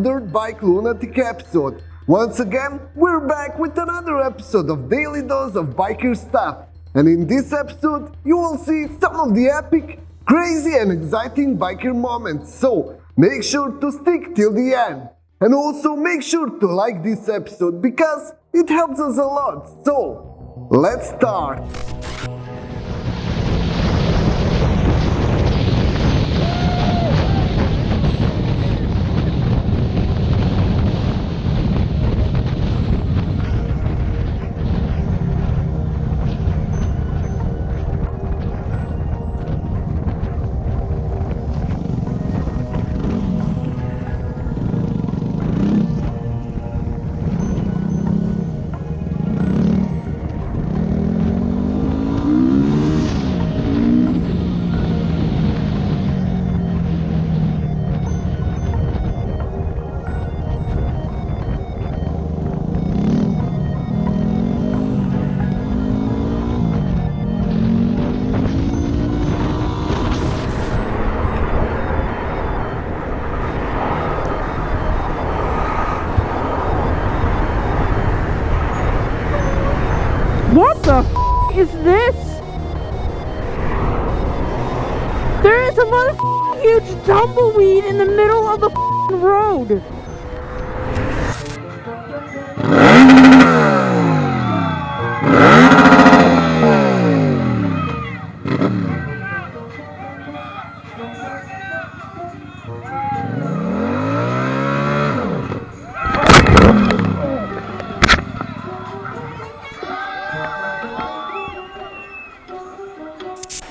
DirtBike Lunatic episode. Once again, we're back with another episode of Daily Dose of Biker Stuff. And in this episode, you will see some of the epic, crazy and exciting biker moments. So, make sure to stick till the end. And also make sure to like this episode because it helps us a lot. So, let's start. What the is this? There is a huge tumbleweed in the middle of the road.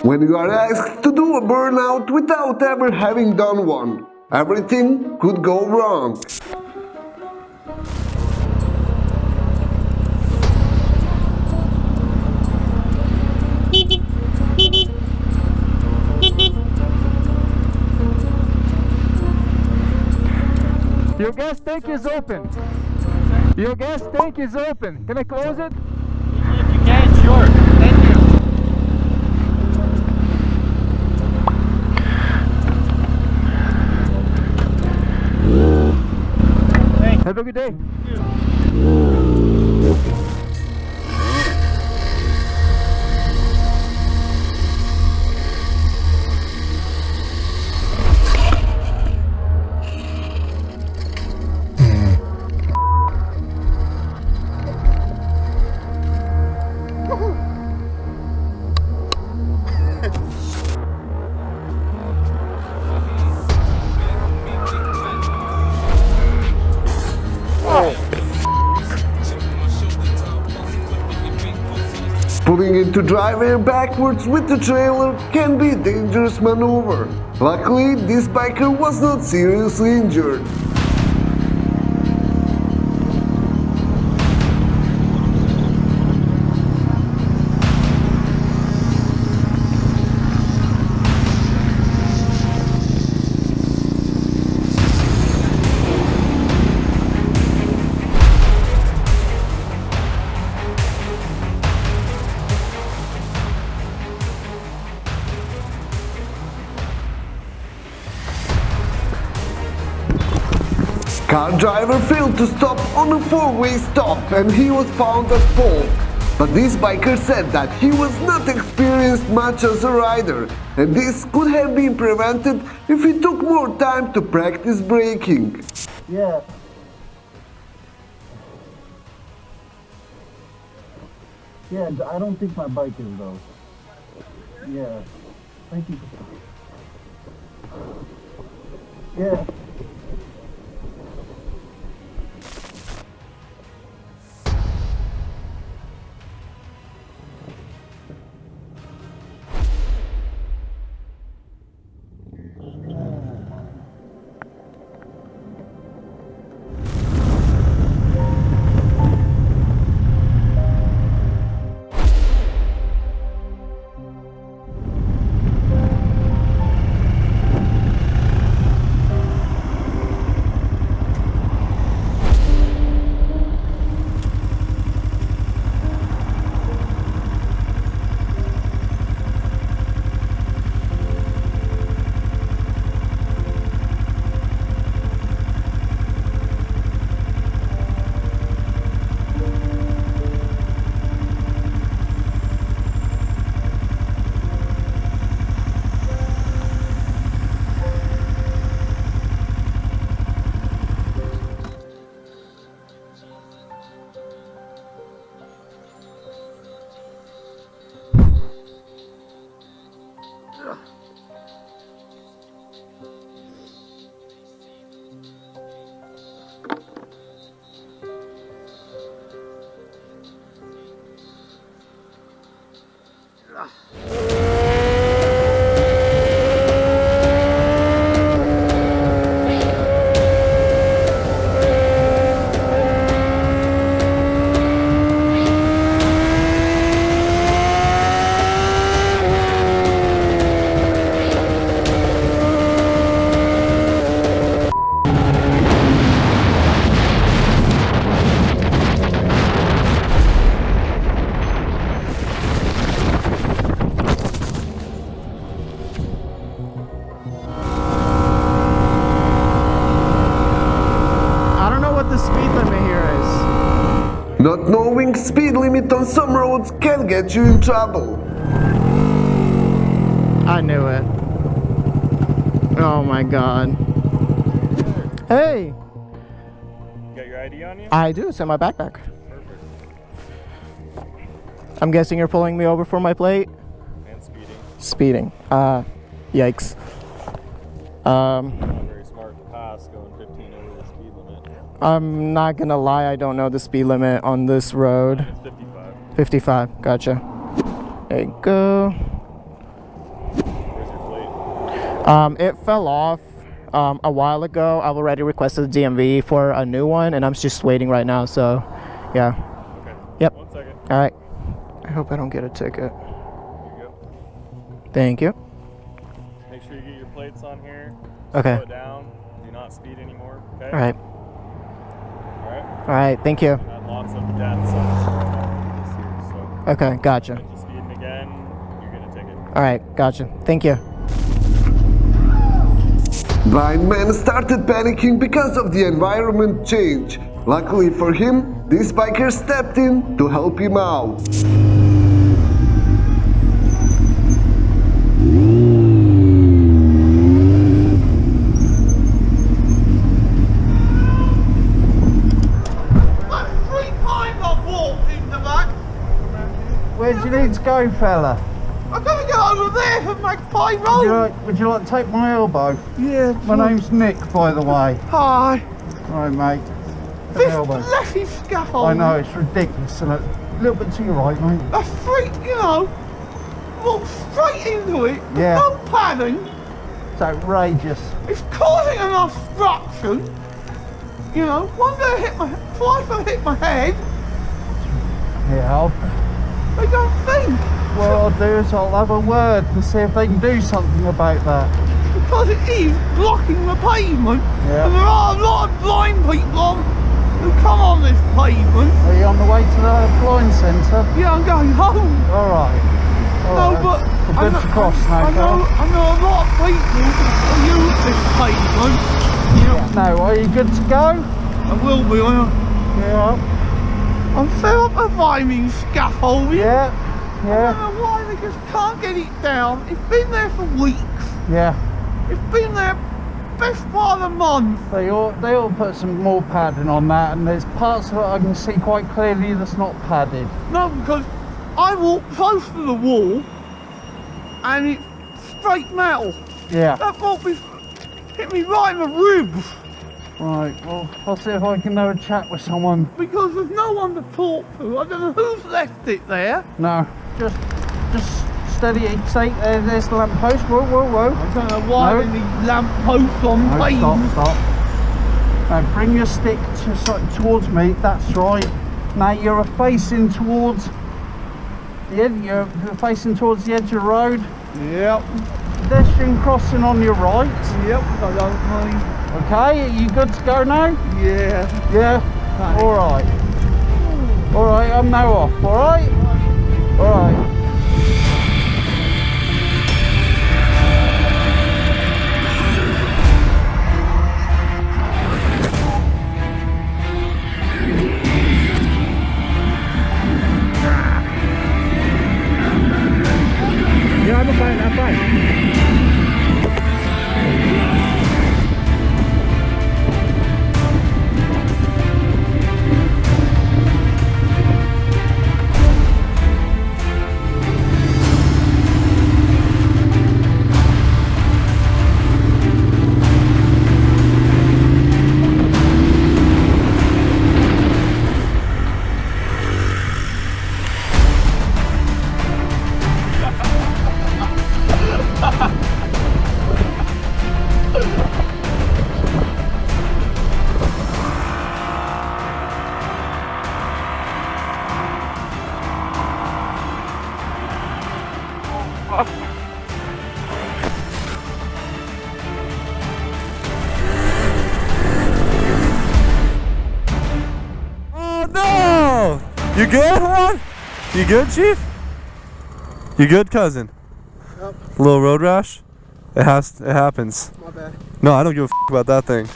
When you are asked to do a burnout without ever having done one, everything could go wrong. Your gas tank is open. Your gas tank is open. Can I close it? If you can, sure. Thank you. Have a good day. Pulling into driveway backwards with the trailer can be a dangerous maneuver. Luckily, this biker was not seriously injured. Car driver failed to stop on a four-way stop and he was found at fault. But this biker said that he was not experienced much as a rider, and this could have been prevented if he took more time to practice braking. Yeah. Yeah, I don't think my bike is though. Yeah. Thank you. Yeah. Not knowing speed limit on some roads can get you in trouble. I knew it. Oh my god. Hey! You got your ID on you? I do, it's in my backpack. Perfect. I'm guessing you're pulling me over for my plate? And speeding. Speeding. Yikes. Not very smart to pass going 15 over the speed limit. I'm not gonna lie, I don't know the speed limit on this road. It's 55. 55, gotcha. There you go. Where's your plate? It fell off a while ago. I've already requested the DMV for a new one, and I'm just waiting right now, so yeah. Okay. Yep. 1 second. Alright. I hope I don't get a ticket. Here you go. Thank you. Make sure you get your plates on here. Okay. Slow it down. Do not speed anymore. Okay? Alright. Alright. Alright, thank you. Had lots of deaths on this year, so Okay, gotcha. if you're speeding again, you're gonna take it. Alright, gotcha. Thank you. Blind man started panicking because of the environment change. Luckily for him, this biker stepped in to help him out. Where do you need to go, fella? I'm gonna go over there for Magpie Road. Would you like to take my elbow? Yeah. My name's Nick, by the way. Hi. Right, mate. Take This my elbow. bloody scaffold. I know, it's ridiculous, isn't it? A little bit to your right, mate. A freak, you know. Walk straight into it. With Yeah. no padding. It's outrageous. It's causing an obstruction. You know, one day I hit my, twice I hit my head. Yeah, They don't think. what I'll do is I'll have a word and see if they can do something about that. Because it is blocking the pavement. Yeah. And there are a lot of blind people who come on this pavement. Are you on the way to the blind centre? Yeah, I'm going home. Alright. No, but We're good to cross now, I know a lot of people who use this pavement. You know, Now, are you good to go? I will be. Yeah. I'm fed up of finding scaffolding. Yeah. I Yeah. don't know why they just can't get it down. It's been there for weeks. Yeah. It's been there best part of the month. They ought to put some more padding on that, and there's parts of it I can see quite clearly that's not padded. No, because I walk close to the wall and it's straight metal. Yeah. That brought me, hit me right in the ribs. Right, well, I'll see if I can have a chat with someone. Because there's no one to talk to. I don't know who's left it there. No, just steady it. Stay there. There's the lamppost. Whoa, whoa, whoa. I don't know why No. they need lampposts on No, pavement. stop. Now bring your stick towards me. That's right. Now you're facing towards the edge. You're facing towards the edge of the road. Yep, Pedestrian crossing on your right. yep, I don't mind. Okay, are you good to go now? Yeah. Yeah? Thanks. Alright. Alright, I'm now off, alright? Alright. Yeah, I'm fine, I'm fine. You good, Juan? You good, Chief? You good, cousin? Yep. A little road rash? It happens. My bad. No, I don't give a about that thing.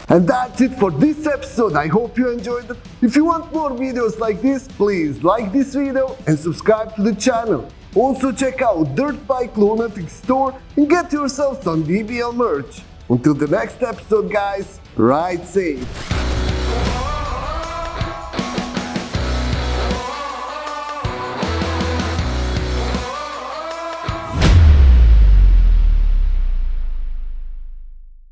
And that's it for this episode. I hope you enjoyed it. If you want more videos like this, please like this video and subscribe to the channel. Also check out DirtBike Lunatic store and get yourself some DBL merch. Until the next episode, guys, ride safe.